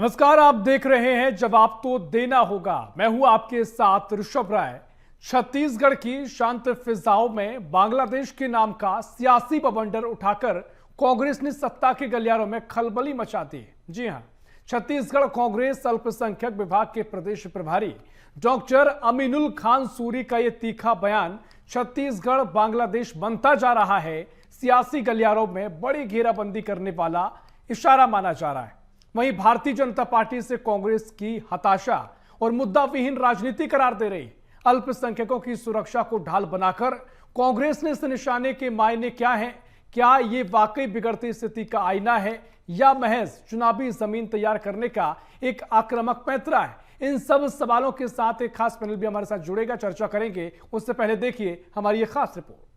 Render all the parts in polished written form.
नमस्कार, आप देख रहे हैं जवाब तो देना होगा। मैं हूं आपके साथ ऋषभ राय। छत्तीसगढ़ की शांत फिजाओं में बांग्लादेश के नाम का सियासी बवंडर उठाकर कांग्रेस ने सत्ता के गलियारों में खलबली मचा दी। जी हां, छत्तीसगढ़ कांग्रेस अल्पसंख्यक विभाग के प्रदेश प्रभारी डॉक्टर अमीनुल खान सूरी का यह तीखा बयान छत्तीसगढ़ बांग्लादेश बनता जा रहा है सियासी गलियारों में बड़ी घेराबंदी करने वाला इशारा माना जा रहा है। वहीं भारतीय जनता पार्टी से कांग्रेस की हताशा और मुद्दा विहीन राजनीति करार दे रही अल्पसंख्यकों की सुरक्षा को ढाल बनाकर कांग्रेस ने इस निशाने के मायने क्या हैं? क्या ये वाकई बिगड़ती स्थिति का आईना है या महज चुनावी जमीन तैयार करने का एक आक्रामक पैंतरा है? इन सब सवालों के साथ एक खास पैनल भी हमारे साथ जुड़ेगा, चर्चा करेंगे। उससे पहले देखिए हमारी ये खास रिपोर्ट।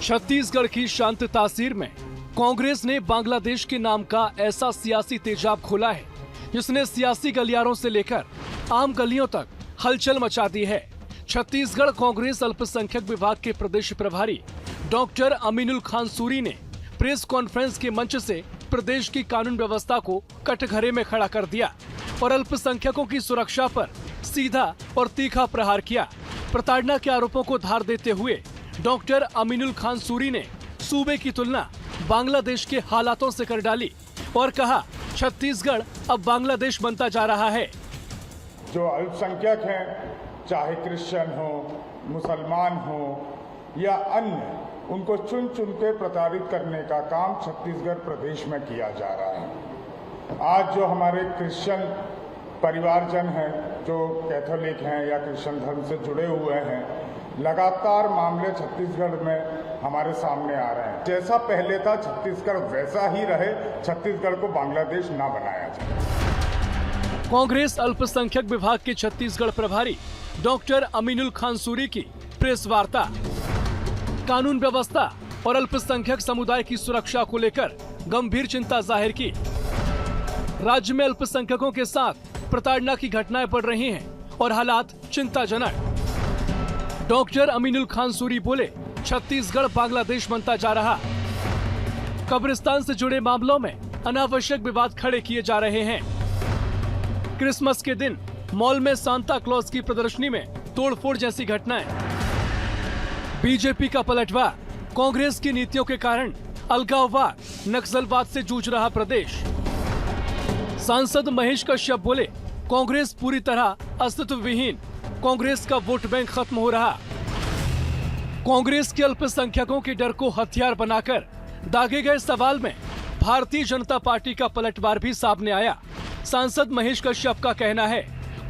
छत्तीसगढ़ की शांत तासीर में कांग्रेस ने बांग्लादेश के नाम का ऐसा सियासी तेजाब खोला है जिसने सियासी गलियारों से लेकर आम गलियों तक हलचल मचा दी है। छत्तीसगढ़ कांग्रेस अल्पसंख्यक विभाग के प्रदेश प्रभारी डॉक्टर अमीनुल खान सूरी ने प्रेस कॉन्फ्रेंस के मंच से प्रदेश की कानून व्यवस्था को कटघरे में खड़ा कर दिया और अल्पसंख्यकों की सुरक्षा पर सीधा और तीखा प्रहार किया। प्रताड़ना के आरोपों को धार देते हुए डॉक्टर अमीनुल खान सूरी ने सूबे की तुलना बांग्लादेश के हालातों से कर डाली और कहा, छत्तीसगढ़ अब बांग्लादेश बनता जा रहा है। जो अल्पसंख्यक हैं, चाहे क्रिश्चियन हो, मुसलमान हो या अन्य, उनको चुन चुन के प्रताड़ित करने का काम छत्तीसगढ़ प्रदेश में किया जा रहा है। आज जो हमारे क्रिश्चियन परिवारजन हैं, जो कैथोलिक हैं या क्रिश्चियन धर्म से जुड़े हुए हैं, लगातार मामले छत्तीसगढ़ में हमारे सामने आ रहे हैं। जैसा पहले था छत्तीसगढ़ वैसा ही रहे, छत्तीसगढ़ को बांग्लादेश ना बनाया जाए। कांग्रेस अल्पसंख्यक विभाग के छत्तीसगढ़ प्रभारी डॉक्टर अमीनुल खान सूरी की प्रेस वार्ता। कानून व्यवस्था और अल्पसंख्यक समुदाय की सुरक्षा को लेकर गंभीर चिंता जाहिर की। राज्य में अल्पसंख्यकों के साथ प्रताड़ना की घटनाएं बढ़ रही हैं और हालात चिंताजनक। डॉक्टर अमीनुल खान सूरी बोले, छत्तीसगढ़ बांग्लादेश बनता जा रहा। कब्रिस्तान से जुड़े मामलों में अनावश्यक विवाद खड़े किए जा रहे हैं। क्रिसमस के दिन मॉल में सांता क्लॉज की प्रदर्शनी में तोड़फोड़ जैसी घटनाएं। बीजेपी का पलटवार, कांग्रेस की नीतियों के कारण अलगाववाद, नक्सलवाद से जूझ रहा प्रदेश। सांसद महेश कश्यप बोले, कांग्रेस पूरी तरह अस्तित्व विहीन, कांग्रेस का वोट बैंक खत्म हो रहा। कांग्रेस के अल्पसंख्यकों के डर को हथियार बनाकर दागे गए सवाल में भारतीय जनता पार्टी का पलटवार भी सामने आया। सांसद महेश कश्यप का कहना है,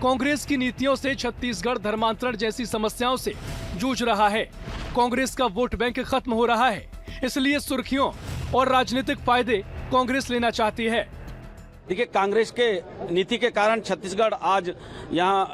कांग्रेस की नीतियों से छत्तीसगढ़ धर्मांतरण जैसी समस्याओं से जूझ रहा है। कांग्रेस का वोट बैंक खत्म हो रहा है, इसलिए सुर्खियों और राजनीतिक फायदे कांग्रेस लेना चाहती है। देखिए, कांग्रेस के नीति के कारण छत्तीसगढ़ आज यहाँ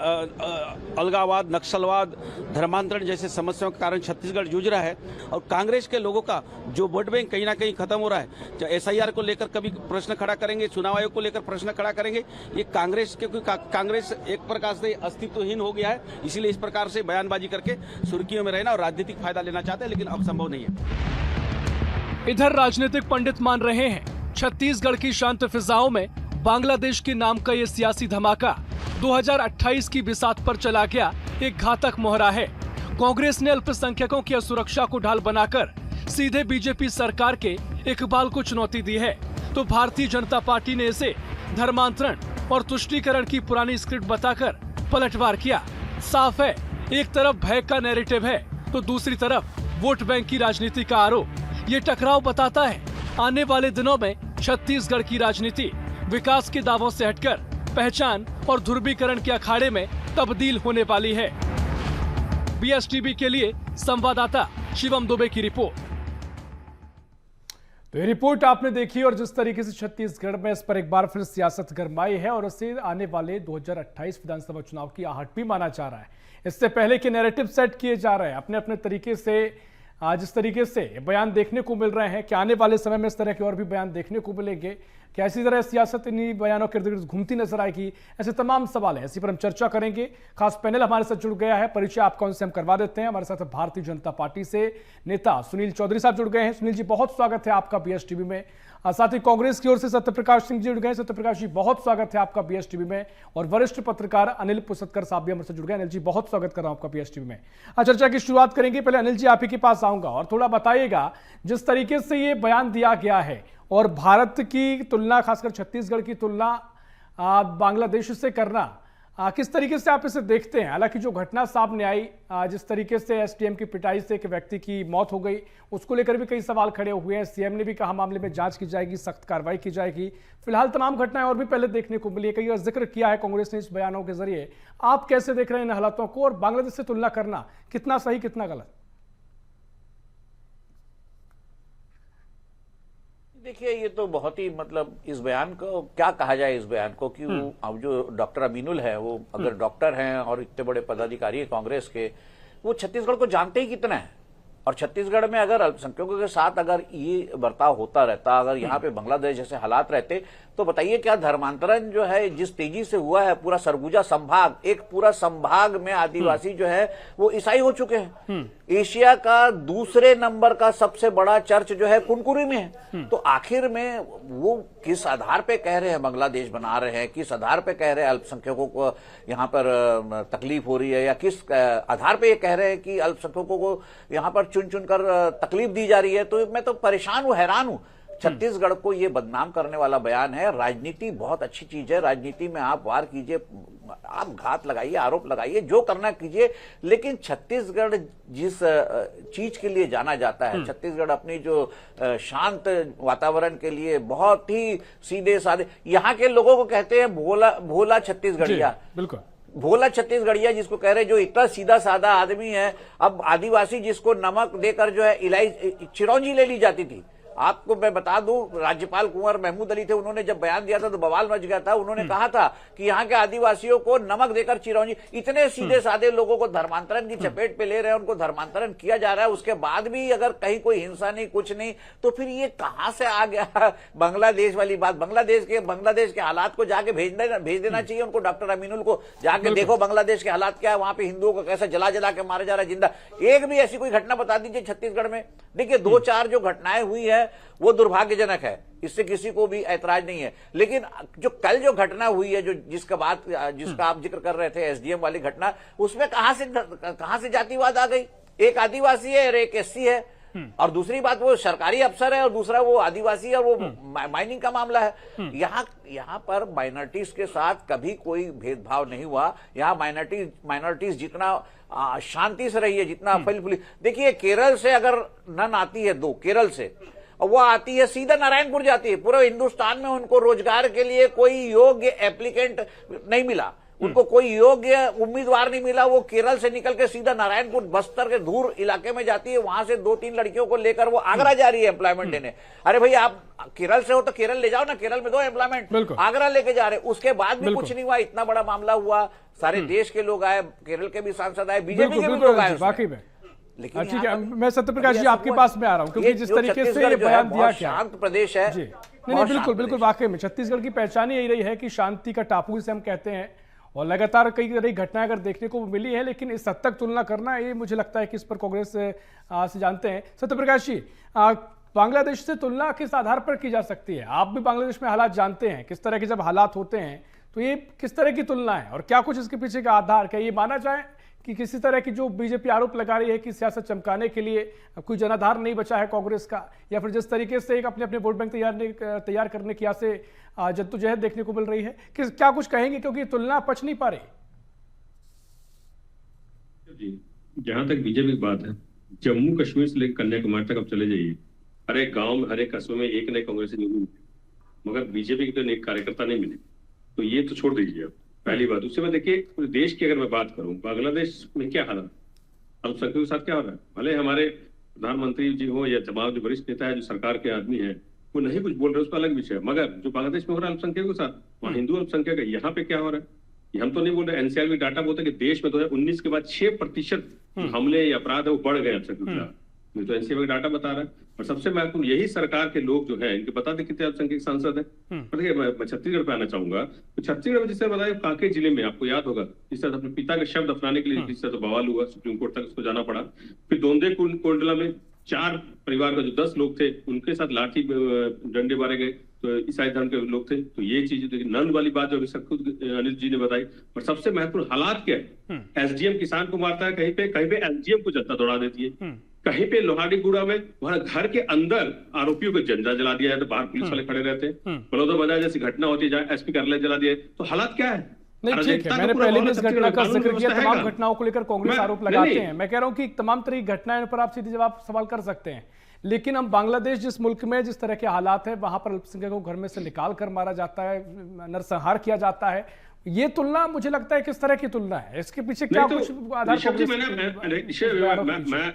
अलगाववाद, नक्सलवाद, धर्मांतरण जैसे समस्याओं के कारण छत्तीसगढ़ जूझ रहा है और कांग्रेस के लोगों का जो वोट बैंक कहीं ना कहीं खत्म हो रहा है। एसआईआर को लेकर कभी प्रश्न खड़ा करेंगे, चुनाव आयोग को लेकर प्रश्न खड़ा करेंगे। ये कांग्रेस के कांग्रेस एक प्रकार से अस्तित्वहीन हो गया है, इसीलिए इस प्रकार से बयानबाजी करके सुर्खियों में रहना और राजनीतिक फायदा लेना चाहते हैं, लेकिन अब संभव नहीं है। इधर राजनीतिक पंडित मान रहे हैं, छत्तीसगढ़ की शांत फिजाओं में बांग्लादेश के नाम का ये सियासी धमाका 2028 की बिसात पर चला गया एक घातक मोहरा है। कांग्रेस ने अल्पसंख्यकों की सुरक्षा को ढाल बनाकर सीधे बीजेपी सरकार के इकबाल को चुनौती दी है, तो भारतीय जनता पार्टी ने इसे धर्मांतरण और तुष्टीकरण की पुरानी स्क्रिप्ट बताकर पलटवार किया। साफ है, एक तरफ भय का नैरेटिव है तो दूसरी तरफ वोट बैंक की राजनीति का आरोप। ये टकराव बताता है, आने वाले दिनों में छत्तीसगढ़ की राजनीति विकास के दावों से हटकर पहचान और ध्रुवीकरण के अखाड़े में तब्दील होने वाली है। बीएसटीवी के लिए संवाददाता शिवम दुबे की रिपोर्ट। तो ये रिपोर्ट आपने देखी और जिस तरीके से छत्तीसगढ़ में इस पर एक बार फिर सियासत गरमाई है और इससे आने वाले 2028 विधानसभा चुनाव की आहट भी माना जा रहा है। इससे पहले के नैरेटिव सेट किए जा रहे हैं अपने अपने तरीके से। जिस तरीके से बयान देखने को मिल रहे हैं कि आने वाले समय में इस तरह के और भी बयान देखने को मिलेंगे। क्या इसी तरह सियासत इन्हीं बयानों के इर्द गिर्द घूमती नजर आएगी? ऐसे तमाम सवाल हैं, इसी पर हम चर्चा करेंगे। खास पैनल हमारे साथ जुड़ गया है, परिचय आपका उनसे हम करवा देते हैं। हमारे साथ भारतीय जनता पार्टी से नेता सुनील चौधरी साहब जुड़ गए हैं। सुनील जी, बहुत स्वागत है आपका BSTV में। साथ ही कांग्रेस की ओर से सत्यप्रकाश सिंह जी जुड़ गए। सत्यप्रकाश जी, बहुत स्वागत है आपका BSTV में। और वरिष्ठ पत्रकार अनिल पुसतकर साहब भी हमारे साथ जुड़ गए। अनिल जी, बहुत स्वागत कर रहा हूं आपका BSTV में। चर्चा की शुरुआत करेंगे। पहले अनिल जी, आप ही के पास आऊंगा और थोड़ा बताइएगा, जिस तरीके से ये बयान दिया गया है और भारत की तुलना, खासकर छत्तीसगढ़ की तुलना बांग्लादेश से करना, किस तरीके से आप इसे देखते हैं? हालांकि जो घटना सामने आई, जिस तरीके से SDM की पिटाई से एक व्यक्ति की मौत हो गई, उसको लेकर भी कई सवाल खड़े हुए हैं। CM ने भी कहा मामले में जांच की जाएगी, सख्त कार्रवाई की जाएगी। फिलहाल तमाम घटनाएं और भी पहले देखने को मिली है, कई जिक्र किया है कांग्रेस ने इस बयानों के जरिए। आप कैसे देख रहे हैं इन हालातों को, और बांग्लादेश से तुलना करना कितना सही कितना गलत? देखिए, ये तो बहुत ही मतलब इस बयान को क्या कहा जाए, इस बयान को कि वो अब जो डॉक्टर अमीनुल है, वो अगर डॉक्टर हैं और इतने बड़े पदाधिकारी है कांग्रेस के, वो छत्तीसगढ़ को जानते ही कितना है। और छत्तीसगढ़ में अगर अल्पसंख्यकों के साथ अगर ये बर्ताव होता रहता, अगर यहाँ पे बांग्लादेश जैसे हालात रहते, तो बताइए क्या धर्मांतरण जो है जिस तेजी से हुआ है, पूरा सरगुजा संभाग, एक पूरा संभाग में आदिवासी जो है वो ईसाई हो चुके हैं। एशिया का दूसरे नंबर का सबसे बड़ा चर्च जो है कुनकुरी में है। तो आखिर में वो किस आधार पे कह रहे हैं बांग्लादेश बना रहे हैं, किस आधार पे कह रहे हैं अल्पसंख्यकों को यहाँ पर तकलीफ हो रही है, या किस आधार पे ये कह रहे हैं कि अल्पसंख्यकों को यहाँ पर चुन चुन कर तकलीफ दी जा रही है? तो मैं तो परेशान हूं, हैरान हूं। छत्तीसगढ़ को ये बदनाम करने वाला बयान है। राजनीति बहुत अच्छी चीज है, राजनीति में आप वार कीजिए, आप घात लगाइए, आरोप लगाइए, जो करना कीजिए, लेकिन छत्तीसगढ़ जिस चीज के लिए जाना जाता है, छत्तीसगढ़ अपनी जो शांत वातावरण के लिए बहुत ही सीधे साधे, यहाँ के लोगों को कहते हैं भोला भोला छत्तीसगढ़िया। बिल्कुल, भोला छत्तीसगढ़िया जिसको कह रहे, जो इतना सीधा साधा आदमी है। अब आदिवासी जिसको नमक देकर जो है इलायची चिरौंजी ले ली जाती थी। आपको मैं बता दूं, राज्यपाल कुंवर महमूद अली थे, उन्होंने जब बयान दिया था तो बवाल मच गया था। उन्होंने कहा था कि यहाँ के आदिवासियों को नमक देकर चिरौंजी, इतने सीधे साधे लोगों को धर्मांतरण की चपेट पे ले रहे हैं, उनको धर्मांतरण किया जा रहा है, उसके बाद भी अगर कहीं कोई हिंसा नहीं, कुछ नहीं, तो फिर ये कहां से आ गया बांग्लादेश वाली बात? बांग्लादेश के हालात को जाके भेज देना चाहिए उनको, डॉक्टर अमीनुल को जाके देखो बांग्लादेश के हालात क्या है, वहां पे हिंदुओं को कैसा जला जला के मारा जा रहा है जिंदा। एक भी ऐसी कोई घटना बता दीजिए छत्तीसगढ़ में। देखिए, 2-4 जो घटनाएं हुई है वो दुर्भाग्यजनक है, इससे किसी को भी ऐतराज नहीं है। लेकिन जो कल जो घटना हुई है, जो जिसका आप जिक्र कर रहे थे, SDM वाली घटना, उसमें कहां से जातिवाद आ गई? एक आदिवासी है और एक SC है, और दूसरी बात वो सरकारी अफसर है और दूसरा वो आदिवासी है, और वो माइनिंग का मामला है। यहाँ पर माइनॉरिटीज के साथ कभी कोई भेदभाव नहीं हुआ। यहाँ माइनॉरिटीज जितना शांति से रही है, जितना फल फूली। देखिए, केरल से अगर नन आती है, 2 केरल से, और वो आती है सीधा नारायणपुर जाती है। पूरे हिंदुस्तान में उनको रोजगार के लिए कोई योग्य एप्लीकेंट नहीं मिला, उनको कोई योग्य उम्मीदवार नहीं मिला। वो केरल से निकल के सीधा नारायणपुर, बस्तर के दूर इलाके में जाती है, वहां से 2-3 लड़कियों को लेकर वो आगरा जा रही है एम्प्लॉयमेंट देने। अरे भाई, आप केरल से हो तो केरल ले जाओ ना, केरल में दो एम्प्लॉयमेंट। आगरा लेके जा रहे, उसके बाद भी कुछ नहीं हुआ। इतना बड़ा मामला हुआ, सारे देश के लोग आए, केरल के भी सांसद आए, बीजेपी के भी लोग आए वाकई में। लेकिन ठीक है, मैं सत्यप्रकाश जी आपके पास में आ रहा हूं, क्योंकि जिस तरीके से ये बयान दिया, शांत प्रदेश है। नहीं, बिल्कुल वाकई में छत्तीसगढ़ की पहचान यही रही है कि शांति का टापू इसे हम कहते हैं, और लगातार कई तरह की घटनाएं अगर देखने को मिली है, लेकिन इस हद तक तुलना करना, ये मुझे लगता है कि इस पर कांग्रेस से जानते हैं। सत्यप्रकाश जी, बांग्लादेश से तुलना किस आधार पर की जा सकती है? आप भी बांग्लादेश में हालात जानते हैं, किस तरह के जब हालात होते हैं तो ये किस तरह की तुलना है, और क्या कुछ इसके पीछे का आधार? क्या ये माना जाए कि किसी तरह की जो बीजेपी आरोप लगा रही है कि सियासत चमकाने के लिए कोई जनाधार नहीं बचा है कांग्रेस का, या फिर जिस तरीके से एक अपने वोट बैंक तैयार करने की से जद्दोजहद देखने को मिल रही है, कि क्या कुछ कहेंगे, क्योंकि तुलना पच नहीं पा रही? जी, जहां तक बीजेपी की बात है, जम्मू कश्मीर से लेकर कन्याकुमारी तक आप चले जाइए, हर एक गांव में, हर एक कस्बे में एक नए कांग्रेसी नहीं मिले, मगर बीजेपी के तो नए कार्यकर्ता नहीं मिले। तो ये तो छोड़ दीजिए आप, पहली बात। उसके बाद देखिए, देश की अगर मैं बात करूं, बांग्लादेश में क्या हालत, अल्पसंख्यकों के साथ क्या हो रहा है? भले हमारे प्रधानमंत्री जी हो या तमाम जो वरिष्ठ नेता है, जो सरकार के आदमी है, वो नहीं कुछ बोल रहे, उसका अलग विषय है, मगर जो बांग्लादेश में हो रहा है अल्पसंख्यकों के साथ, वहाँ हिंदू अल्पसंख्यक है, यहाँ पे क्या हो रहा है ये हम तो नहीं बोल रहे। NCR भी डाटा बोलता है कि देश में 2019 के बाद 6% हमले या अपराध है वो बढ़ गए अल्पसंख्यकों के साथ। ये तो एनसीए का डाटा बता रहा है। और सबसे महत्वपूर्ण यही सरकार के लोग जो है, इनके बता दें कितने अल्पसंख्यक सांसद है। और देखिए मैं छत्तीसगढ़ पे आना चाहूंगा, तो छत्तीसगढ़ में जिससे बताया कांकेर जिले में आपको याद होगा, जिस तरह अपने पिता के शब्द अपनाने के लिए जिस तरह बवाल हुआ, सुप्रीम कोर्ट तक उसको जाना पड़ा। फिर दोंदे कोंडला में 4 परिवार का जो 10 लोग थे उनके साथ लाठी डंडे मारे गए, तो ईसाई धर्म के लोग थे। तो ये चीज नंद वाली बात जो अभी खुद अनिल जी ने बताई। और सबसे महत्वपूर्ण हालात क्या है, एसडीएम किसान को मारता है, कहीं पे एसडीएम को जनता दौड़ा देती है, कहीं पे लोहाड़ीगुड़ा में वहां घर के अंदर आरोपियों को झंडा जला दिया है, तो बाहर पुलिस वाले खड़े रहते हैं। बलौदा बाजार जैसी घटना होती है, एसपी कार्यालय जला दिया। तो हालात क्या है? नहीं ठीक है, मैंने पहले भी इस घटना का जिक्र किया। तमाम घटनाओं को लेकर कांग्रेस आरोप लगाते हैं। मैं कह रहा हूं कि तमाम तरह की घटनाएं पर आप सीधे जवाब सवाल कर सकते हैं, लेकिन हम बांग्लादेश जिस मुल्क में जिस तरह के हालात है, वहां पर अल्पसंख्यकों को घर में से निकाल कर मारा जाता है, नरसंहार किया जाता है, ये तुलना मुझे लगता है किस तरह की तुलना है, इसके पीछे क्या कुछ आधार?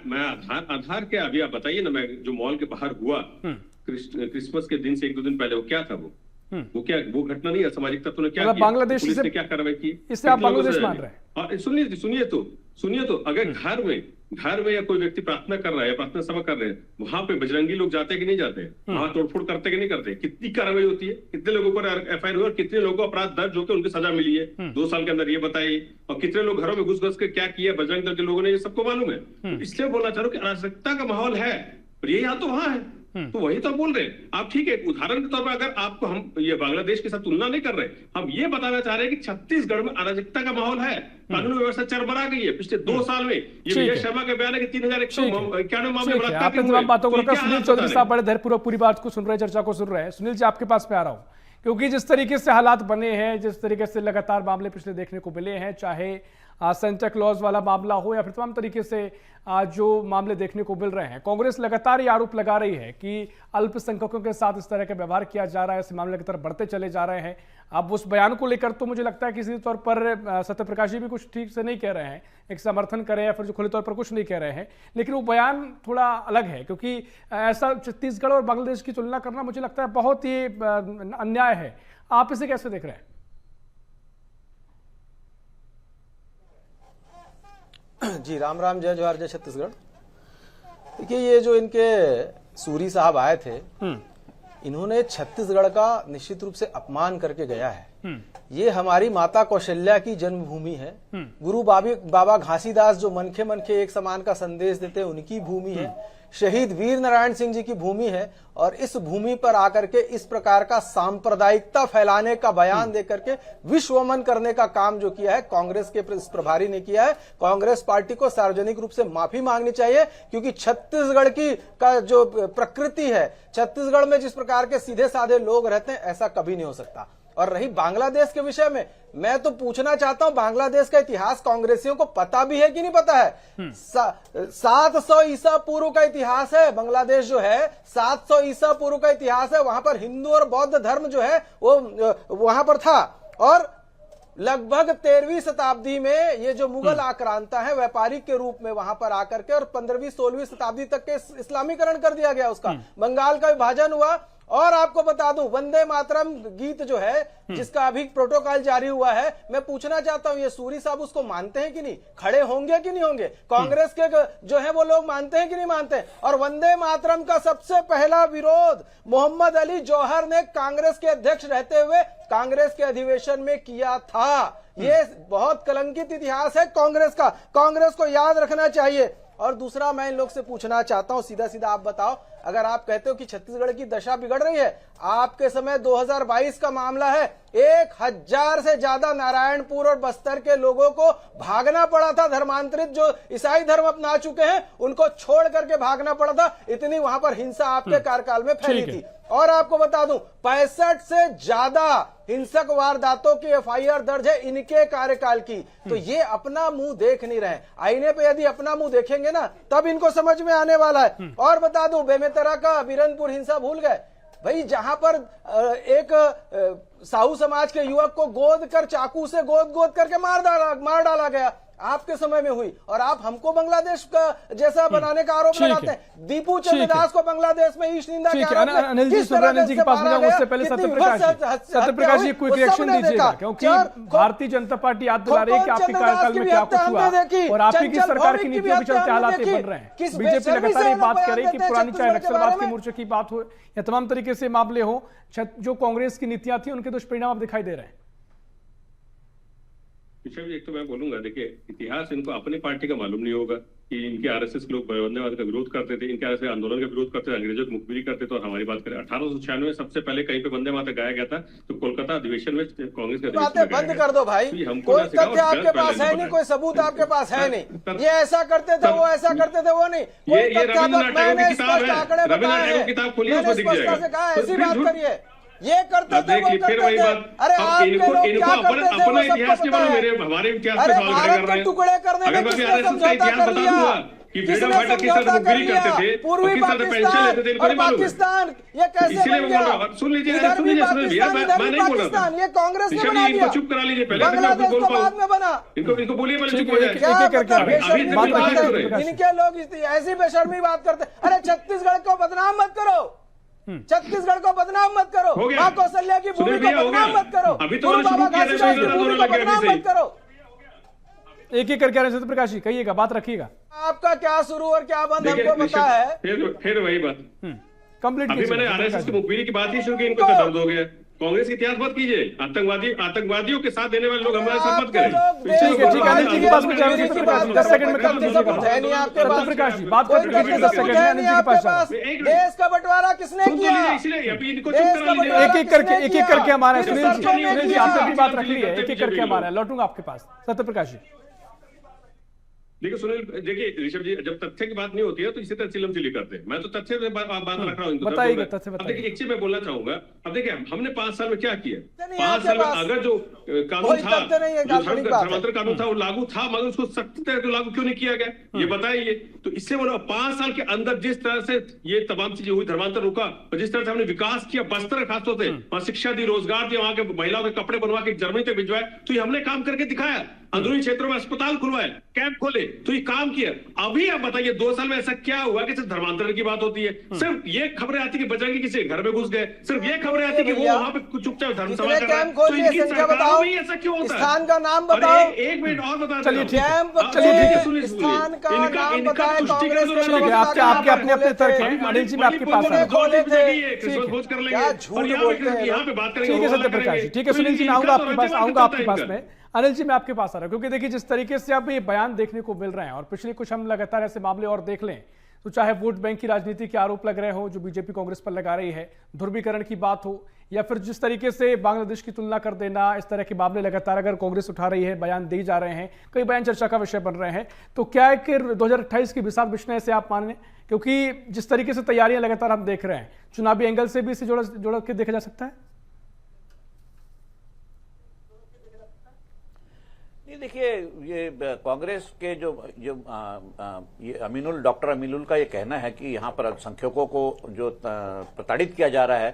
मैं आधार क्या, अभी आप बताइए ना, मैं जो मॉल के बाहर हुआ क्रिसमस के दिन से 1-2 दिन पहले, वो क्या था? वो क्या, वो घटना नहीं है? सामाजिक तत्वों ने क्या किया? बांग्लादेश पुलिस ने क्या कार्रवाई की? इससे आप बांग्लादेश मान रहे हैं? और सुनिए तो अगर घर में या कोई व्यक्ति प्रार्थना कर रहा है, प्रार्थना सभा कर रहे हैं, वहां पे बजरंगी लोग जाते कि नहीं जाते? वहां तोड़फोड़ करते कि नहीं करते? कितनी कार्रवाई होती है, कितने लोगों पर एफआईआर हुई और कितने लोगों को अपराध दर्ज होकर उनकी सजा मिली है 2 साल के अंदर, ये बताइए। और कितने लोग घरों में घुस के क्या किया बजरंग दल के लोगों ने, ये सबको मालूम है। इसलिए बोलना चाह रहा हूं कि अराजकता का माहौल है, और ये यहाँ तो वहां है, तो वही तो बोल रहे हैं आप। ठीक है, उदाहरण के तौर पर अगर आपको हम ये बांग्लादेश के साथ तुलना नहीं कर रहे, हम ये बताना चाह रहे हैं कि छत्तीसगढ़ में अराजकता का माहौल है, कानून व्यवस्था चरमरा गई है पिछले 2 साल में। ये विजय शर्मा के बयान है कि 3191 मामले बलात्कार के हुए। बातों को सुनील चौधरी साहब बड़े धैर्यपूर्वक पूरी बात को सुन रहे हैं, चर्चा को सुन रहे हैं। सुनील जी, आपके पास पे आ रहा हूं, क्योंकि जिस तरीके से हालात बने हैं, जिस तरीके से लगातार मामले पिछले देखने को मिले हैं, चाहे सेंटा क्लॉज वाला मामला हो या फिर तमाम तरीके से जो मामले देखने को मिल रहे हैं, कांग्रेस लगातार ये आरोप लगा रही है कि अल्पसंख्यकों के साथ इस तरह का व्यवहार किया जा रहा है, ऐसे मामले की तरफ बढ़ते चले जा रहे हैं। अब उस बयान को लेकर तो मुझे लगता है किसी तौर पर सत्यप्रकाश जी भी कुछ ठीक से नहीं कह रहे हैं, एक समर्थन करें या फिर जो खुले तौर पर कुछ नहीं कह रहे हैं, लेकिन वो बयान थोड़ा अलग है, क्योंकि ऐसा छत्तीसगढ़ और बांग्लादेश की तुलना करना मुझे लगता है बहुत ही अन्याय है। आप इसे कैसे देख रहे हैं? जी राम राम, जय जोहार, जय छत्तीसगढ़। देखिए, ये जो इनके सूरी साहब आए थे, इन्होंने छत्तीसगढ़ का निश्चित रूप से अपमान करके गया है। ये हमारी माता कौशल्या की जन्मभूमि है, गुरु बाबा घासीदास जो मनखे मनखे एक समान का संदेश देते हैं उनकी भूमि है, शहीद वीर नारायण सिंह जी की भूमि है। और इस भूमि पर आकर के इस प्रकार का सांप्रदायिकता फैलाने का बयान देकर के विश्वमन करने का काम जो किया है कांग्रेस के प्रभारी ने किया है। कांग्रेस पार्टी को सार्वजनिक रूप से माफी मांगनी चाहिए, क्योंकि छत्तीसगढ़ की का जो प्रकृति है, छत्तीसगढ़ में जिस प्रकार के सीधे साधे लोग रहते हैं, ऐसा कभी नहीं हो सकता। और रही बांग्लादेश के विषय में, मैं तो पूछना चाहता हूं, बांग्लादेश का इतिहास कांग्रेसियों को पता भी है कि नहीं पता है? 700 ईसा पूर्व का इतिहास है बांग्लादेश जो है, 700 ईसा पूर्व का इतिहास है। वहां पर हिंदू और बौद्ध धर्म जो है वो वहां पर था। और लगभग 13वीं शताब्दी में ये जो मुगल आक्रांता है व्यापारिक के रूप में वहां पर आकर के, और 15वीं 16वीं शताब्दी तक के इस्लामीकरण कर दिया गया उसका, बंगाल का विभाजन हुआ। और आपको बता दूं, वंदे मातरम गीत जो है जिसका अभी प्रोटोकॉल जारी हुआ है, मैं पूछना चाहता हूं ये सूरी साहब उसको मानते हैं कि नहीं? खड़े होंगे कि नहीं होंगे? कांग्रेस के जो है वो लोग मानते हैं कि नहीं मानते? और वंदे मातरम का सबसे पहला विरोध मोहम्मद अली जौहर ने कांग्रेस के अध्यक्ष रहते हुए कांग्रेस के अधिवेशन में किया था। ये बहुत कलंकित इतिहास है कांग्रेस का, कांग्रेस को याद रखना चाहिए। और दूसरा, मैं इन लोग से पूछना चाहता हूं, सीधा सीधा आप बताओ, अगर आप कहते हो कि छत्तीसगढ़ की दशा बिगड़ रही है, आपके समय 2022 का मामला है, 1000 से ज्यादा नारायणपुर और बस्तर के लोगों को भागना पड़ा था। धर्मांतरित जो ईसाई धर्म अपना चुके हैं उनको छोड़ करके भागना पड़ा था, इतनी वहां पर हिंसा आपके कार्यकाल में फैली थी। और आपको बता दूं, 65 से ज्यादा हिंसक वारदातों की एफआईआर दर्ज है इनके कार्यकाल की। तो ये अपना मुंह देख नहीं रहे। आईने पे यदि अपना मुंह देखेंगे ना, तब इनको समझ में आने वाला है। और बता दूं, बेमेतरा का बीरनपुर हिंसा भूल गए भाई, जहां पर एक साहू समाज के युवक को गोद कर चाकू से गोद करके मार डाला गया। आपके समय में हुई, और आप हमको बांग्लादेश का जैसा बनाने का आरोप लगाते हैं। दीपू चंद्र दास को बांग्लादेश में ईश निंदा के आरोप में अनिल जी, अनिल जी के पास में जाऊं उससे पहले सत्यप्रकाश जी क्विक रिएक्शन दीजिएगा, क्योंकि भारतीय जनता पार्टी याद दिला रही है कि आपके कार्यकाल में क्या कुछ हुआ और आपकी की सरकार की नीतियों के चलते हालात बन रहे हैं। बीजेपी लगातार ये बात कर रही है कि पुरानी चाहे नक्सलवाद के मोर्चे की बात हो या तमाम तरीके से मामले हो, जो कांग्रेस की नीतियां थी उनके दुष्परिणाम अब दिखाई दे रहे हैं। एक तो मैं बोलूंगा, देखिए इतिहास इनको अपनी पार्टी का मालूम नहीं होगा कि इनके आरएसएस के लोग वंदेवाद का विरोध करते थे, इनके आरएसएस आंदोलन का विरोध करते थे, अंग्रेजों की मुखबिरी करते थे। और हमारी बात करें 1896 सबसे पहले कहीं पे वंदे मातरम गाया गया था, तो कोलकाता अधिवेशन में कांग्रेस का बातें बंद कर दो भाई, कोई तथ्य आपके पास है नहीं, कोई सबूत आपके पास है नहीं। ये ऐसा करते थे, वो ऐसा करते थे, वो नहीं, ये रविंद्रनाथ टैगोर की किताब है, रविंद्रनाथ टैगोर की किताब खोलिए, उसमें दिख जाएगा। ऐसी बात करिए, ये करते थे, वो फिर वही बात, अरे इनको अपना इतिहास के बारे में हमारे इतिहास पे सवाल खड़े कर रहे हैं। टुकड़े करने में किसने समझौता कर लिया, कि फ्रीडम फाइटर किस तरह मुखबिरी करते थे, पूर्वी पाकिस्तान और पाकिस्तान, ये कैसे बन गया? सुन लीजिए, मैं नहीं बोल रहा, ये कांग्रेस ने बना दिया। चुप करा लीजिए पहले, बांग्लादेश तो बाद में बना, इनको बोलिए पहले, चुप हो जाए। इनके लोग ऐसी बेशर्मी बात करते। अरे छत्तीसगढ़ को बदनाम मत करो, छत्तीसगढ़ को बदनाम मत करो, मां कौशल्या की भूमि को बदनाम मत करो, अभी तो बाबा घासीदास की भूमि को बदनाम मत करो। एक एक करके आ रहे हैं सत्यप्रकाश जी, कहिएगा, बात रखिएगा। आपका क्या शुरू और क्या बंद हमको पता है। फिर वही बात कंप्लीट। अभी मैंने आरएसएस की मुखबिरी की बात ही शुरू की, इनको तो दर्द हो गया। कांग्रेस की इतिहास मत कीजिए, आतंकवादियों के साथ देने वाले लोग हमारे साथ मत करें। ठीक है, अनिल जी के पास में 10 सेकंड में कर दीजिएगा सत्यप्रकाश जी, बात कर लीजिए 10 सेकंड में। अनिल जी के पास देश का बंटवारा किसने किया, इसलिए अभी इनको चुप करा लीजिए। एक एक करके हमारे सुनील जी आपने भी बात रख ली है, एक एक करके हमारा लौटूंगा आपके पास सत्यप्रकाश जी। देखिए सुनील, देखिए ऋषभ जी, जब तथ्य की बात नहीं होती है तो इसी तरह चिलम चिली करते हैं। मैं तो तथ्य से बात रख रहा हूँ। बताइए। अब देखिए एक चीज मैं बोलना चाहूंगा, अब देखिए हमने 5 साल में क्या किया। 5 साल में अगर जो कानून था, धर्मांतरण कानून था, वो लागू था, मगर उसको सख्त तरह से लागू क्यों नहीं किया गया, ये बताइए। तो इससे बोला 5 साल के अंदर जिस तरह से ये तमाम चीजें हुई, धर्मांतरण रुका, और जिस तरह से हमने विकास किया, बस्तर खासतौर से वहां शिक्षा दी, रोजगार दिया, वहां के महिलाओं के कपड़े बनवा के जर्मनी तक भिजवाए, तो ये हमने काम करके दिखाया। अंदरूनी क्षेत्रों में अस्पताल खुलवाए, कैंप खोले, तो ये काम किया। अभी आप बताइए 2 साल में ऐसा क्या हुआ कि सिर्फ धर्मांतरण की बात होती है, सिर्फ ये खबरें आती कि बजरंगी किसी घर में घुस गए, सिर्फ ये खबरें आती कि वो वहां पे चुपचाप धर्मसभा कर रहा है। तो इनकी सरकारों में ऐसा क्यों होता है? स्थान का नाम बताओ। एक मिनट और बता, चलिए ठीक है, स्थान का नाम बताएं। आपके अपने तर्क हैं अनिल जी, मैं आपके पास आ रहा हूं। यहाँ पे बात करेंगे। ठीक है सत्यप्रकाश जी, ठीक है सुनील जी, मैं आऊंगा आपके पास में। अनिल जी मैं आपके पास आ रहा हूं, क्योंकि देखिए जिस तरीके से अब ये बयान देखने को मिल रहे हैं और पिछले कुछ हम लगातार ऐसे मामले और देख लें, तो चाहे वोट बैंक की राजनीति के आरोप लग रहे हो जो बीजेपी कांग्रेस पर लगा रही है, ध्रुवीकरण की बात हो, या फिर जिस तरीके से बांग्लादेश की तुलना कर देना, इस तरह के मामले लगातार अगर कांग्रेस उठा रही है, बयान दिए जा रहे हैं, कई बयान चर्चा का विषय बन रहे हैं, तो क्या है कि 2028 की विशाल विषय से आप माने, क्योंकि जिस तरीके से तैयारियां लगातार हम देख रहे हैं, चुनावी एंगल से भी इसे जोड़ के देखा जा सकता है? देखिए, ये कांग्रेस के जो ये डॉक्टर अमीनुल का ये कहना है कि यहाँ पर अल्पसंख्यकों को जो प्रताड़ित किया जा रहा है,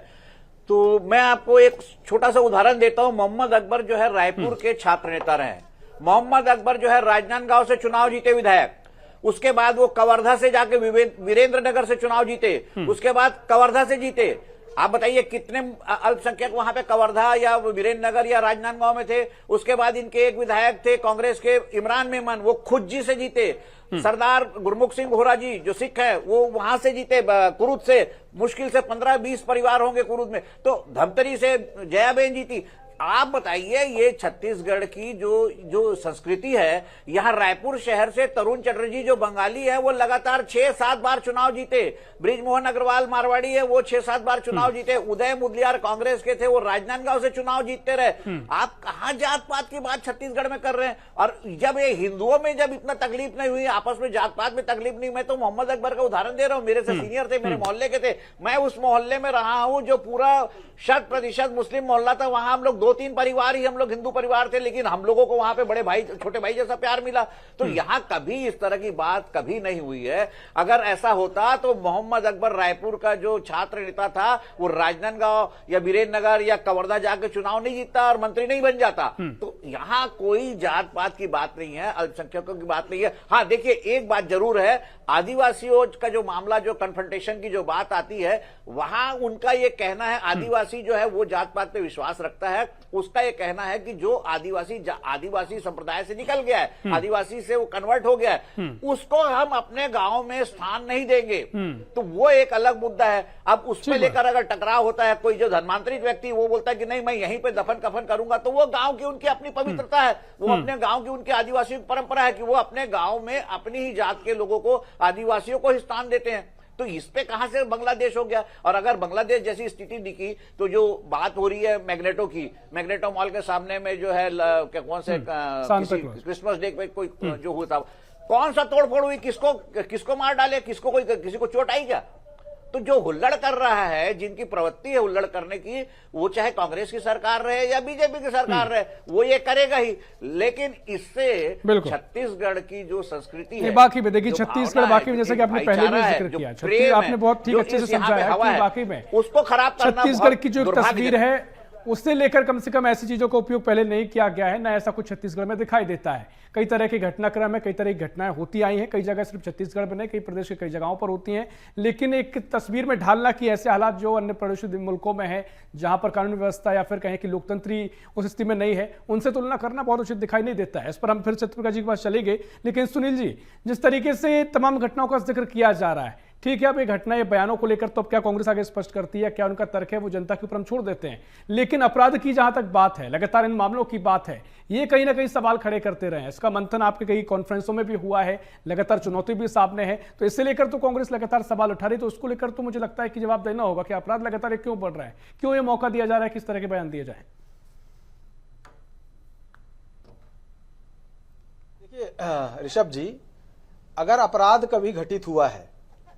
तो मैं आपको एक छोटा सा उदाहरण देता हूं। मोहम्मद अकबर जो है रायपुर के छात्र नेता रहे हैं। मोहम्मद अकबर जो है राजनांदगांव से चुनाव जीते विधायक, उसके बाद वो कवर्धा से जाके वीरेंद्र नगर से चुनाव जीते, उसके बाद कवर्धा से जीते। आप बताइए कितने अल्पसंख्यक वहां पे कवर्धा या वीरेंद्र नगर या राजनांदगांव में थे। उसके बाद इनके एक विधायक थे कांग्रेस के इमरान मेमन, वो खुज्जी से जीते। सरदार गुरमुख सिंह वोहरा जी जो सिख है, वो वहां से जीते, कुरुद से। मुश्किल से 15-20 परिवार होंगे कुरुद में। तो धमतरी से जयाबेन जीती। आप बताइए, ये छत्तीसगढ़ की जो संस्कृति है, यहाँ रायपुर शहर से तरुण चटर्जी जो बंगाली है, वो लगातार 6-7 बार चुनाव जीते। ब्रिजमोहन अग्रवाल मारवाड़ी है, वो 6-7 बार चुनाव जीते। उदय मुदलियार कांग्रेस के थे, वो राजनांदगांव से चुनाव जीतते रहे। आप कहां जात पात की बात छत्तीसगढ़ में कर रहे हैं? और जब ये हिंदुओं में जब इतना तकलीफ नहीं हुई, आपस में जात पात में तकलीफ नहीं, मैं तो मोहम्मद अकबर का उदाहरण दे रहा हूं। मेरे से सीनियर थे, मेरे मोहल्ले के थे, मैं उस मोहल्ले में रहा हूं जो पूरा 100% मुस्लिम मोहल्ला था। वहां हम लोग 2-3 परिवार ही हम लोग हिंदू परिवार थे, लेकिन हम लोगों को वहां पे बड़े भाई, छोटे भाई जैसा प्यार मिला। तो यहां कभी इस तरह की बात कभी नहीं हुई है। अगर ऐसा होता तो मोहम्मद अकबर रायपुर का जो छात्र नेता था, वो राजनांदगांव या वीरेंद्र नगर या कवर्धा जाकर चुनाव नहीं जीतता और मंत्री नहीं बन जाता। तो यहाँ कोई जात पात की बात नहीं है, अल्पसंख्यकों की बात नहीं है। हाँ देखिए, एक बात जरूर है, आदिवासियों का जो मामला, जो कन्फ्रंटेशन की जो बात आती है, वहां उनका ये कहना है, आदिवासी जो है वो जात पात पे विश्वास रखता है, उसका ये कहना है कि जो आदिवासी संप्रदाय से निकल गया है, आदिवासी से वो कन्वर्ट हो गया है, उसको हम अपने गांव में स्थान नहीं देंगे। तो वो एक अलग मुद्दा है। अब उसमें लेकर अगर टकराव होता है, कोई जो धर्मांतरित व्यक्ति वो बोलता है कि नहीं मैं यहीं पे दफन कफन करूंगा, तो वो गांव की उनकी अपनी पवित्रता है, वो अपने गांव की उनकी आदिवासियों की परंपरा है कि वो अपने गांव में अपनी ही जात के लोगों को, आदिवासियों को ही स्थान देते हैं। तो इस पे कहां से बांग्लादेश हो गया? और अगर बांग्लादेश जैसी स्थिति दिखी, तो जो बात हो रही है मैग्नेटो की, मैग्नेटो मॉल के सामने में जो है कौन से क्रिसमस डे पे कोई जो हुआ था, कौन सा तोड़फोड़ हुई, किसको मार डाले, किसी को चोट आई क्या? तो जो हुल्लड़ कर रहा है, जिनकी प्रवृत्ति है हुल्लड़ करने की, वो चाहे कांग्रेस की सरकार रहे या बीजेपी की सरकार रहे, वो ये करेगा ही। लेकिन इससे छत्तीसगढ़ की जो संस्कृति है, बाकी में देखिए छत्तीसगढ़ वाकई में, जैसे कि आपने पहले भी जिक्र किया, आपने बहुत ठीक अच्छे से समझाया कि वाकई में उसको खराब करना, छत्तीसगढ़ की जो तस्वीर है उससे लेकर कम से कम ऐसी चीजों का उपयोग पहले नहीं किया गया है, ना ऐसा कुछ छत्तीसगढ़ में दिखाई देता है। कई तरह के घटनाक्रम है, कई तरह की घटनाएं होती आई हैं, कई जगह सिर्फ छत्तीसगढ़ में नहीं, कई प्रदेश के कई जगहों पर होती हैं, लेकिन एक तस्वीर में ढालना कि ऐसे हालात जो अन्य पड़ोसी मुल्कों में है, जहां पर कानून व्यवस्था या फिर कहें कि लोकतंत्री उस स्थिति में नहीं है, उनसे तुलना करना बहुत उचित दिखाई नहीं देता है। इस पर हम फिर सत्यप्रकाश जी के पास चलेंगे। लेकिन सुनील जी, जिस तरीके से तमाम घटनाओं का जिक्र किया जा रहा है, ठीक है, अब ये घटना, ये बयानों को लेकर तो अब क्या कांग्रेस आगे स्पष्ट करती है, क्या उनका तर्क है, वो जनता के ऊपर हम छोड़ देते हैं। लेकिन अपराध की जहां तक बात है, लगातार इन मामलों की बात है, ये कहीं ना कहीं सवाल खड़े करते रहे हैं। इसका मंथन आपके कई कॉन्फ्रेंसों में भी हुआ है, लगातार चुनौती भी सामने है, तो इससे लेकर तो कांग्रेस लगातार सवाल उठा रही, तो उसको लेकर तो मुझे लगता है कि जवाब देना होगा कि अपराध लगातार क्यों बढ़ रहा है, क्यों ये मौका दिया जा रहा है, किस तरह के बयान दिए जाए। देखिए ऋषभ जी, अगर अपराध कभी घटित हुआ है,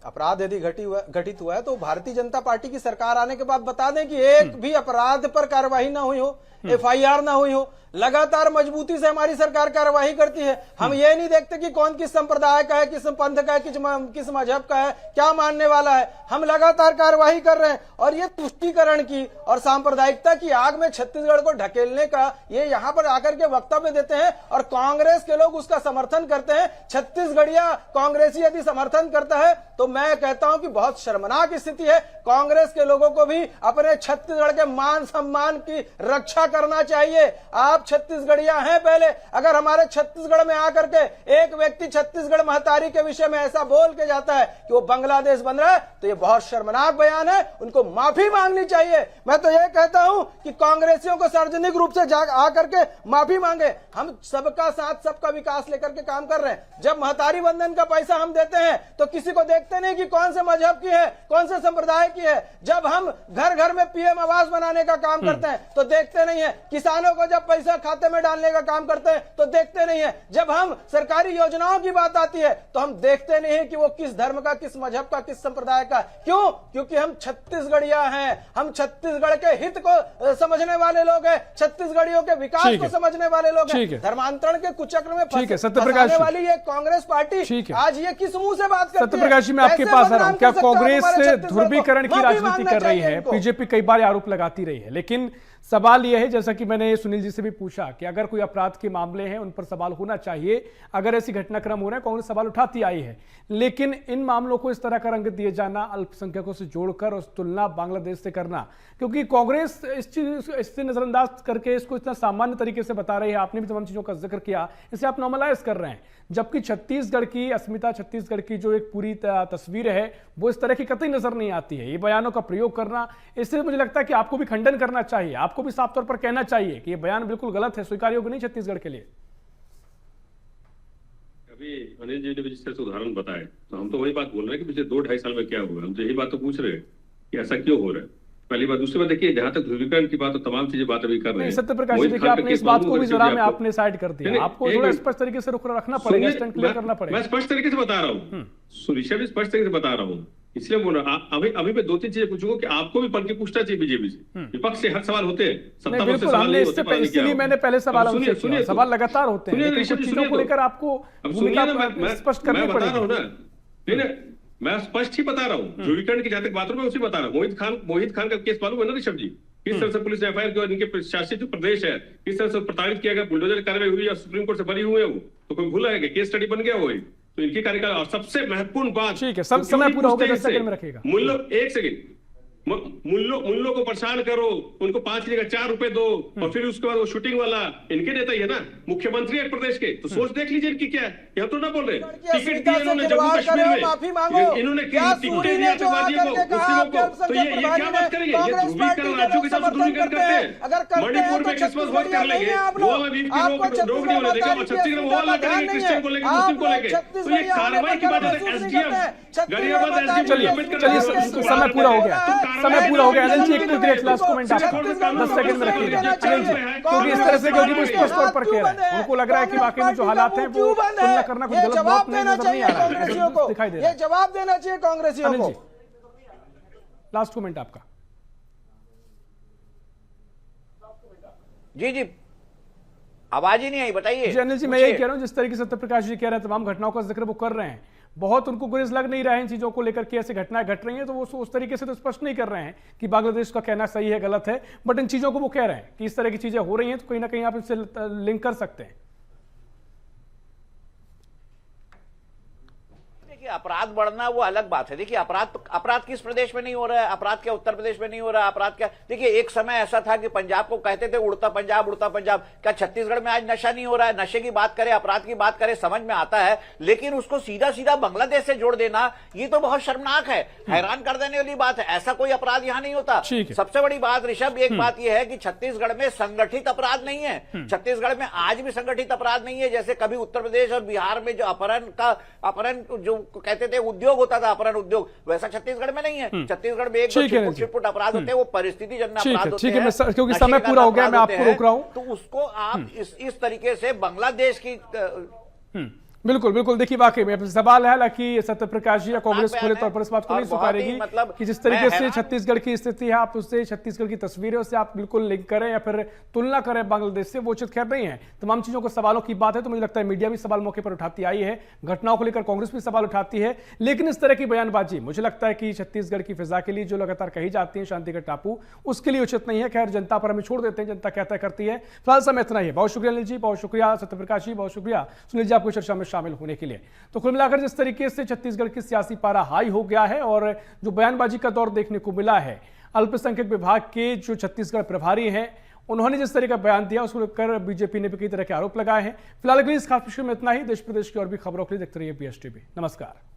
अपराध यदि घटित हुआ है, तो भारतीय जनता पार्टी की सरकार आने के बाद बता दें कि एक भी अपराध पर कार्रवाई ना हुई हो, एफआईआर ना हुई हो। लगातार मजबूती से हमारी सरकार कार्रवाई करती है। हम ये नहीं देखते कि कौन किस संप्रदाय का है, किस पंथ का है, किस मजहब का है, क्या मानने वाला है। हम लगातार कार्रवाई कर रहे हैं, और ये तुष्टीकरण की और सांप्रदायिकता की आग में छत्तीसगढ़ को ढकेलने का ये यहाँ पर आकर के वक्तव्य देते हैं, और कांग्रेस के लोग उसका समर्थन करते हैं। छत्तीसगढ़िया कांग्रेसी यदि समर्थन करता है तो मैं कहता हूं कि बहुत शर्मनाक स्थिति है। कांग्रेस के लोगों को भी अपने छत्तीसगढ़ के मान सम्मान की रक्षा करना चाहिए। आप छत्तीसगढ़िया हैं पहले। अगर हमारे छत्तीसगढ़ में आकर के एक व्यक्ति छत्तीसगढ़ महतारी के विषय में ऐसा बोल के जाता है कि वो बांग्लादेश बन रहा है, तो ये बहुत शर्मनाक बयान है, उनको माफी मांगनी चाहिए। मैं तो ये कहता हूं कि कांग्रेसियों को सार्वजनिक रूप से आकर के माफी मांगे। हम सबका साथ, सबका विकास लेकर के काम कर रहे हैं। जब महतारी बंधन का पैसा हम देते हैं तो किसी को देखते नहीं कि कौन से मजहब की है, कौन से संप्रदाय की है। जब हम घर घर में पीएम आवास बनाने का काम करते हैं तो देखते नहीं है। किसानों को जब पैसा खाते में डालने का काम करते हैं तो देखते नहीं है। जब हम सरकारी योजनाओं की बात आती है तो हम देखते नहीं है कि वो किस धर्म का, किस मजहब का, किस संप्रदाय का। क्यों? क्योंकि हम छत्तीसगढ़िया हैं। हम छत्तीसगढ़ के हित को समझने वाले लोग हैं, छत्तीसगढ़ियों के विकास को समझने वाले लोग हैं। धर्मांतरण के कुचक्र में फंसाने वाली ये कांग्रेस पार्टी आज ये किस मुंह से बात करती है? सत्यप्रकाश जी, मैं आपके पास आ रहा हूं। क्या कांग्रेस ध्रुवीकरण की राजनीति कर रही है? बीजेपी कई बार आरोप लगाती रही है, लेकिन सवाल यह है, जैसा कि मैंने सुनील जी से भी पूछा, कि अगर कोई अपराध के मामले हैं उन पर सवाल होना चाहिए। अगर ऐसी घटनाक्रम हो रहे हैं, कांग्रेस सवाल उठाती आई है, लेकिन इन मामलों को इस तरह का रंग दिए जाना, अल्पसंख्यकों से जोड़कर उस तुलना बांग्लादेश से करना, क्योंकि कांग्रेस इस चीज इससे नजरअंदाज करके इसको इतना सामान्य तरीके से बता रही है। आपने भी तमाम चीजों का जिक्र किया, इसे आप नॉर्मलाइज कर रहे हैं, जबकि छत्तीसगढ़ की अस्मिता, छत्तीसगढ़ की जो एक पूरी तस्वीर है, वो इस तरह की कतई नजर नहीं आती है। ये बयानों का प्रयोग करना, इससे मुझे लगता है कि आपको भी खंडन करना चाहिए, आपको भी साफ तौर पर कहना चाहिए कि ये बयान बिल्कुल गलत है, स्वीकार योग्य नहीं छत्तीसगढ़ के लिए। अभी अनिल जी ने भी जिस तरह से उदाहरण बताए, तो हम तो वही बात बोल रहे हैं कि पिछले 2-2.5 साल में क्या हुआ। हम तो यही बात तो पूछ रहे हैं कि ऐसा क्यों हो रहा है। पहली बात। दूसरी बात, देखिए, जहां तक ध्रुवीकरण की बात, तो तमाम चीजें बात अभी कर रहे हैं। सत्यप्रकाश जी, देखिए, आपने इस बात को भी जरा में आपने साइड कर दिया। आपको थोड़ा स्पष्ट तरीके से रुख रखना पड़ेगा, स्टैंड क्लियर करना पड़ेगा। मैं स्पष्ट तरीके से बता रहा हूँ, सुनिश्चित भी स्पष्ट तरीके से बता रहा हूँ, इसलिए बोल रहा अभी मैं 2-3 चीजें पूछूंगा कि आपको भी पढ़ के पूछना चाहिए बीजेपी से। विपक्ष से हर सवाल होते हैं, सत्ता पक्ष से सवाल नहीं होते। इसलिए मैंने पहले सवाल सवाल लगातार होते हैं, लेकिन कुछ चीजों को लेकर आपको स्पष्ट करनी पड़ेगी। मैं स्पष्ट ही बता रहा हूँ। ध्रुवीकरण की जहां तक बात मैं उसी बता रहा हूँ। मोहित खान का केस मालूम है ना ऋषभ जी? किस तरह से पुलिस ने एफआईआर किया, इनके शासित जो प्रदेश है किस तरह से प्रताड़ित किया गया, बुलडोजर कार्रवाई हुई या सुप्रीम कोर्ट से बरी हुए वो तो कोई भूला है कि केस स्टडी बन गया वो तो इनके कार्यकाल। और सबसे महत्वपूर्ण बात, ठीक है, सब समय पूरा हो गया, 10 सेकंड में रखिएगा। मूल्य, एक सेकंड, मुल्लों को परेशान करो, उनको 5 की जगह 4 रुपए दो और फिर उसके बाद वो शूटिंग वाला इनके नेता ही है ना, मुख्यमंत्री है प्रदेश के, तो सोच देख लीजिए इनकी क्या है। यहाँ तो ना बोल रहे टिकट दिए इन्होंने जम्मू कश्मीर में, इन्होंने टिकट दिया आतंकवादियों को, मुस्लिमों को, तो ये क्या बात करेंगे, ये ध्रुवीकरण राज्यों के साथ ध्रुवीकरण करते हैं। मणिपुर में क्रिसमस वोट कर लेंगे, वो अभी रोक नहीं होने देगा, और छत्तीसगढ़ में वो अलग करेंगे क्रिश्चियन को लेकर, मुस्लिम को लेकर, तो ये कार्रवाई की बात है। एसडीएम गरियाबाद, चलिए समय पूरा हो गया, समय पूरा हो गया। अनिल जी, एक ग्रेट लास्ट कमेंट आपका, 10 सेकंड में रखिएगा अनिल जी, क्योंकि इस तरह से क्योंकि वो स्पष्ट तौर पर कह रहे हैं, उनको लग रहा है कि वाकई में जो हालात हैं वो तुलना करना कुछ गलत बात नहीं नजर नहीं आ रहा है, दिखाई दे रहा है। जवाब देना चाहिए कांग्रेसियों को। लास्ट कमेंट आपका। जी आवाज ही नहीं आई, बताइए। अनिल जी, मैं यही कह रहा हूं, जिस तरीके से सत्यप्रकाश जी कह रहे हैं, तमाम घटनाओं का जिक्र वो कर रहे हैं, बहुत उनको गुरेज लग नहीं रहा है इन चीजों को लेकर के, ऐसे घटनाएं घट रही हैं, तो वो उस तरीके से तो स्पष्ट नहीं कर रहे हैं कि बांग्लादेश का कहना सही है गलत है, बट इन चीजों को वो कह रहे हैं कि इस तरह की चीजें हो रही हैं, तो कहीं ना कहीं आप इससे लिंक कर सकते हैं। अपराध बढ़ना वो अलग बात है। देखिए अपराध किस प्रदेश में नहीं हो रहा है, अपराध क्या उत्तर प्रदेश में नहीं हो रहा है, अपराध क्या, देखिए एक समय ऐसा था कि पंजाब को कहते थे उड़ता पंजाब उड़ता पंजाब। क्या छत्तीसगढ़ में आज नशा नहीं हो रहा है? नशे की बात करें, अपराध की बात करें, समझ में आता है, लेकिन उसको सीधा सीधा बांग्लादेश से जोड़ देना ये तो बहुत शर्मनाक है, हैरान कर देने वाली बात है। ऐसा कोई अपराध यहां नहीं होता। सबसे बड़ी बात ऋषभ, एक बात यह है कि छत्तीसगढ़ में संगठित अपराध नहीं है, छत्तीसगढ़ में आज भी संगठित अपराध नहीं है। जैसे कभी उत्तर प्रदेश और बिहार में जो अपहरण जो कहते थे उद्योग होता था, अपहरण उद्योग, वैसा छत्तीसगढ़ में नहीं है। छत्तीसगढ़ में एक छिटपुट अपराध होते हैं, वो परिस्थिति जन्य अपराध होते हैं। क्योंकि समय पूरा हो गया, मैं आपको रोक रहा हूं, तो उसको आप इस तरीके से बांग्लादेश की बिल्कुल बिल्कुल। देखिए वाकई में सवाल है, हालांकि सत्यप्रकाश जी या कांग्रेस पूरे तौर पर इस बात को नहीं स्वीकारेगी कि जिस तरीके से छत्तीसगढ़ की स्थिति है, आप उससे छत्तीसगढ़ की तस्वीरें से आप बिल्कुल लिंक करें या फिर तुलना करें बांग्लादेश से, वो उचित खैर नहीं है। तमाम चीजों को सवालों की बात है, तो मुझे लगता है मीडिया भी सवाल मौके पर उठाती आई है, घटनाओं को लेकर कांग्रेस भी सवाल उठाती है, लेकिन इस तरह की बयानबाजी मुझे लगता है कि छत्तीसगढ़ की फिजा के लिए जो लगातार कही जाती है शांति का टापू, उसके लिए उचित नहीं है। खैर जनता पर हमें छोड़ देते हैं, जनता क्या तय करती है। फिलहाल समय इतना ही है। बहुत शुक्रिया अनिल जी, बहुत शुक्रिया सत्यप्रकाश जी, बहुत शुक्रिया सुनील जी आपको चर्चा में शामिल होने के लिए। तो कुल मिलाकर जिस तरीके से छत्तीसगढ़ की सियासी पारा हाई हो गया है और जो बयानबाजी का दौर देखने को मिला है, अल्पसंख्यक विभाग के जो छत्तीसगढ़ प्रभारी हैं उन्होंने जिस तरह का बयान दिया उसको लेकर बीजेपी ने भी कई तरह के आरोप लगाए हैं। फिलहाल के लिए इस खास विषय में इतना ही। देश प्रदेश की और भी खबरों के लिए देखते रहिए PSTV। नमस्कार।